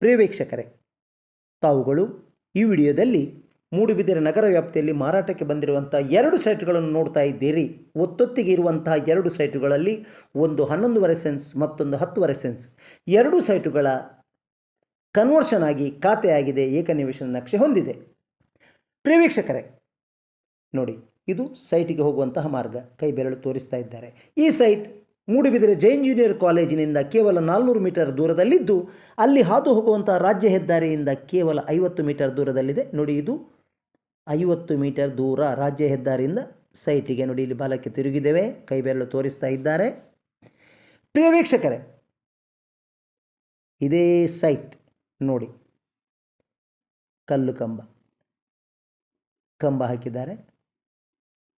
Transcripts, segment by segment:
ಪ್ರಿಯ ವೀಕ್ಷಕರೇ, ತಾವುಗಳು ಈ ವಿಡಿಯೋದಲ್ಲಿ ಮೂಡುಬಿದಿರೆ ನಗರ ವ್ಯಾಪ್ತಿಯಲ್ಲಿ ಮಾರಾಟಕ್ಕೆ ಬಂದಿರುವಂಥ 2 ಸೈಟ್ಗಳನ್ನು ನೋಡ್ತಾ ಇದ್ದೀರಿ. ಒತ್ತೊತ್ತಿಗೆ ಇರುವಂತಹ 2 ಸೈಟುಗಳಲ್ಲಿ ಒಂದು 11.5 ಸೆನ್ಸ್ ಮತ್ತೊಂದು 10.5 ಸೆನ್ಸ್. 2 ಸೈಟುಗಳ ಕನ್ವರ್ಷನ್ ಆಗಿ ಖಾತೆಯಾಗಿದೆ, ಏಕನಿವೇಶನ ನಕ್ಷೆ ಹೊಂದಿದೆ. ಪ್ರಿಯ ವೀಕ್ಷಕರೇ ನೋಡಿ, ಇದು ಸೈಟಿಗೆ ಹೋಗುವಂತಹ ಮಾರ್ಗ, ಕೈ ಬೆರಳು ತೋರಿಸ್ತಾ ಇದ್ದಾರೆ. ಈ ಸೈಟ್ ಮೂಡುಬಿದಿರೆ ಜೈನ್ ಜೂನಿಯರ್ ಕಾಲೇಜಿನಿಂದ ಕೇವಲ 400 ಮೀಟರ್ ದೂರದಲ್ಲಿದ್ದು, ಅಲ್ಲಿ ಹಾದು ಹೋಗುವಂತಹ ರಾಜ್ಯ ಹೆದ್ದಾರಿಯಿಂದ ಕೇವಲ 50 ಮೀಟರ್ ದೂರದಲ್ಲಿದೆ. ನೋಡಿ, ಇದು 50 ಮೀಟರ್ ದೂರ ರಾಜ್ಯ ಹೆದ್ದಾರಿಯಿಂದ ಸೈಟಿಗೆ. ನೋಡಿ, ಇಲ್ಲಿ ಬಾಲಕ್ಕೆ ತಿರುಗಿದ್ದೇವೆ, ಕೈ ಬೆರಳು ತೋರಿಸ್ತಾ ಇದ್ದಾರೆ. ಪ್ರಿಯ ವೀಕ್ಷಕರೇ, ಇದೇ ಸೈಟ್ ನೋಡಿ, ಕಲ್ಲು ಕಂಬ ಹಾಕಿದ್ದಾರೆ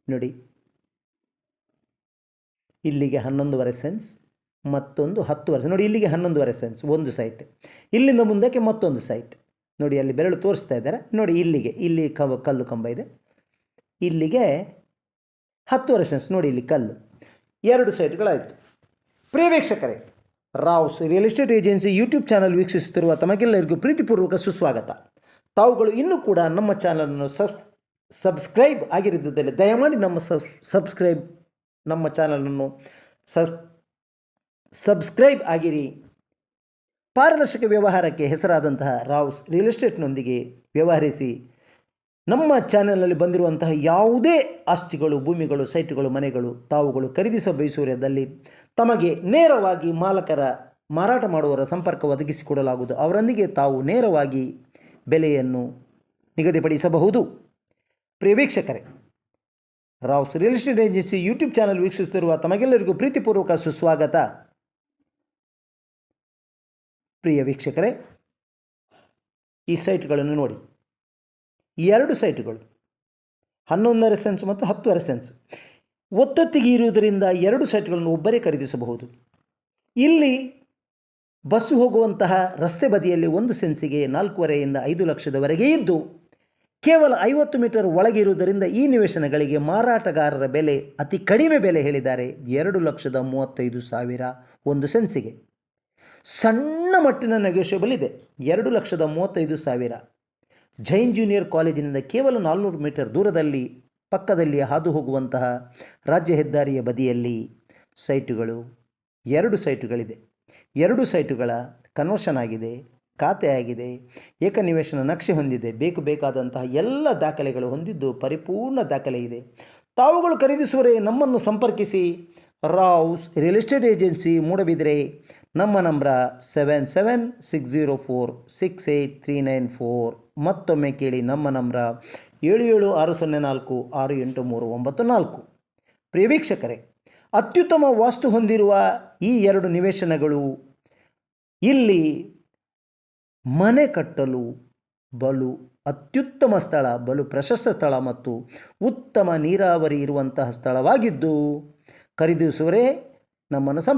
ನೋಡಿ. ಇಲ್ಲಿಗೆ 11.5 ಸೆನ್ಸ್ ಮತ್ತೊಂದು 10.5. ನೋಡಿ, ಇಲ್ಲಿಗೆ 11.5 ಸೆನ್ಸ್ ಒಂದು ಸೈಟ್. ಇಲ್ಲಿಂದ ಮುಂದಕ್ಕೆ ಮತ್ತೊಂದು ಸೈಟ್. ನೋಡಿ, ಅಲ್ಲಿ ಬೆರಳು ತೋರಿಸ್ತಾ ಇದ್ದಾರೆ. ನೋಡಿ, ಇಲ್ಲಿ ಕಲ್ಲು ಕಂಬ ಇದೆ, ಇಲ್ಲಿಗೆ 10.5 ಸೆನ್ಸ್. ನೋಡಿ, ಇಲ್ಲಿ ಕಲ್ಲು. 2 ಸೈಟ್ಗಳಾಯಿತು. ಪ್ರಿಯ ವೀಕ್ಷಕರೇ, Rao's real estate agency YouTube channel ವೀಕ್ಷಿಸುತ್ತಿರುವ ತಮಗೆಲ್ಲರಿಗೂ ಪ್ರೀತಿಪೂರ್ವಕ ಸುಸ್ವಾಗತ. ತಾವುಗಳು ಇನ್ನೂ ಕೂಡ ನಮ್ಮ ಚಾನಲನ್ನು ಸಬ್ಸ್ಕ್ರೈಬ್ ಆಗಿರಿದ್ದಲ್ಲಿ ದಯಮಾಡಿ ನಮ್ಮ ಚಾನಲನ್ನು ಸಬ್ಸ್ಕ್ರೈಬ್ ಆಗಿರಿ. ಪಾರದರ್ಶಕ ವ್ಯವಹಾರಕ್ಕೆ ಹೆಸರಾದಂತಹ ರಾವ್ಸ್ ರಿಯಲ್ ಎಸ್ಟೇಟ್ನೊಂದಿಗೆ ವ್ಯವಹರಿಸಿ. ನಮ್ಮ ಚಾನಲ್ನಲ್ಲಿ ಬಂದಿರುವಂತಹ ಯಾವುದೇ ಆಸ್ತಿಗಳು, ಭೂಮಿಗಳು, ಸೈಟುಗಳು, ಮನೆಗಳು ತಾವುಗಳು ಖರೀದಿಸ ಬಯಸುವುದಲ್ಲಿ ತಮಗೆ ನೇರವಾಗಿ ಮಾರಾಟ ಮಾಡುವವರ ಸಂಪರ್ಕ ಒದಗಿಸಿಕೊಡಲಾಗುವುದು. ಅವರೊಂದಿಗೆ ತಾವು ನೇರವಾಗಿ ಬೆಲೆಯನ್ನು ನಿಗದಿಪಡಿಸಬಹುದು. ಪ್ರಿಯ ವೀಕ್ಷಕರೇ, Rao's real estate agency YouTube channel ವೀಕ್ಷಿಸುತ್ತಿರುವ ತಮಗೆಲ್ಲರಿಗೂ ಪ್ರೀತಿಪೂರ್ವಕ ಸುಸ್ವಾಗತ. ಪ್ರಿಯ ವೀಕ್ಷಕರೇ, ಈ ಸೈಟ್ಗಳನ್ನು ನೋಡಿ. 2 ಸೈಟುಗಳು 11.5 ಸೆನ್ಸ್ ಮತ್ತು 10.5 ಸೆನ್ಸ್ ಒತ್ತೊತ್ತಿಗೆ ಇರುವುದರಿಂದ 2 ಸೈಟ್ಗಳನ್ನು ಒಬ್ಬರೇ ಖರೀದಿಸಬಹುದು. ಇಲ್ಲಿ ಬಸ್ಸು ಹೋಗುವಂತಹ ರಸ್ತೆ ಬದಿಯಲ್ಲಿ 1 ಸೆನ್ಸಿಗೆ 4.5ರಿಂದ 5 ಲಕ್ಷದವರೆಗೆ ಇದ್ದು, ಕೇವಲ 50 ಮೀಟರ್ ಒಳಗೆ ಇರುವುದರಿಂದ ಈ ನಿವೇಶನಗಳಿಗೆ ಮಾರಾಟಗಾರರ ಬೆಲೆ ಅತಿ ಕಡಿಮೆ ಬೆಲೆ ಹೇಳಿದ್ದಾರೆ. 2,35,000 1 ಸೆನ್ಸಿಗೆ. ಸಣ್ಣ ಮಟ್ಟಿನ ನೆಗೋಷಿಯಬಲ್ ಇದೆ. 2,35,000 ಜೈನ್ ಜೂನಿಯರ್ ಕಾಲೇಜಿನಿಂದ ಕೇವಲ 400 ಮೀಟರ್ ದೂರದಲ್ಲಿ ಪಕ್ಕದಲ್ಲಿ ಹಾದು ಹೋಗುವಂತಹ ರಾಜ್ಯ ಹೆದ್ದಾರಿಯ ಬದಿಯಲ್ಲಿ ಸೈಟುಗಳು 2 ಸೈಟುಗಳಿದೆ. 2 ಸೈಟುಗಳ ಕನ್ವರ್ಷನ್ ಆಗಿದೆ, ಖಾತೆಯಾಗಿದೆ, ಏಕನಿವೇಶನ ನಕ್ಷೆ ಹೊಂದಿದೆ, ಬೇಕಾದಂತಹ ಎಲ್ಲ ದಾಖಲೆಗಳು ಹೊಂದಿದ್ದು ಪರಿಪೂರ್ಣ ದಾಖಲೆ ಇದೆ. ತಾವುಗಳು ಖರೀದಿಸುವರೇ ನಮ್ಮನ್ನು ಸಂಪರ್ಕಿಸಿ. Rouse real estate agency Moodbidri. ನಮ್ಮ ನಂಬರ 7760468394. ಮತ್ತೊಮ್ಮೆ ಕೇಳಿ, ನಮ್ಮ ನಂಬರ 7760468394. ಪ್ರಿಯ ವೀಕ್ಷಕರೇ, ಅತ್ಯುತ್ತಮ ವಾಸ್ತು ಹೊಂದಿರುವ ಈ 2 ನಿವೇಶನಗಳು ಇಲ್ಲಿ ಮನೆ ಕಟ್ಟಲು ಬಲು ಅತ್ಯುತ್ತಮ ಸ್ಥಳ, ಬಲು ಪ್ರಶಸ್ತ ಸ್ಥಳ ಮತ್ತು ಉತ್ತಮ ನೀರಾವರಿ ಇರುವಂತಹ ಸ್ಥಳವಾಗಿದ್ದು, ಖರೀದಿಸುವರೇ ನಮ್ಮನ್ನು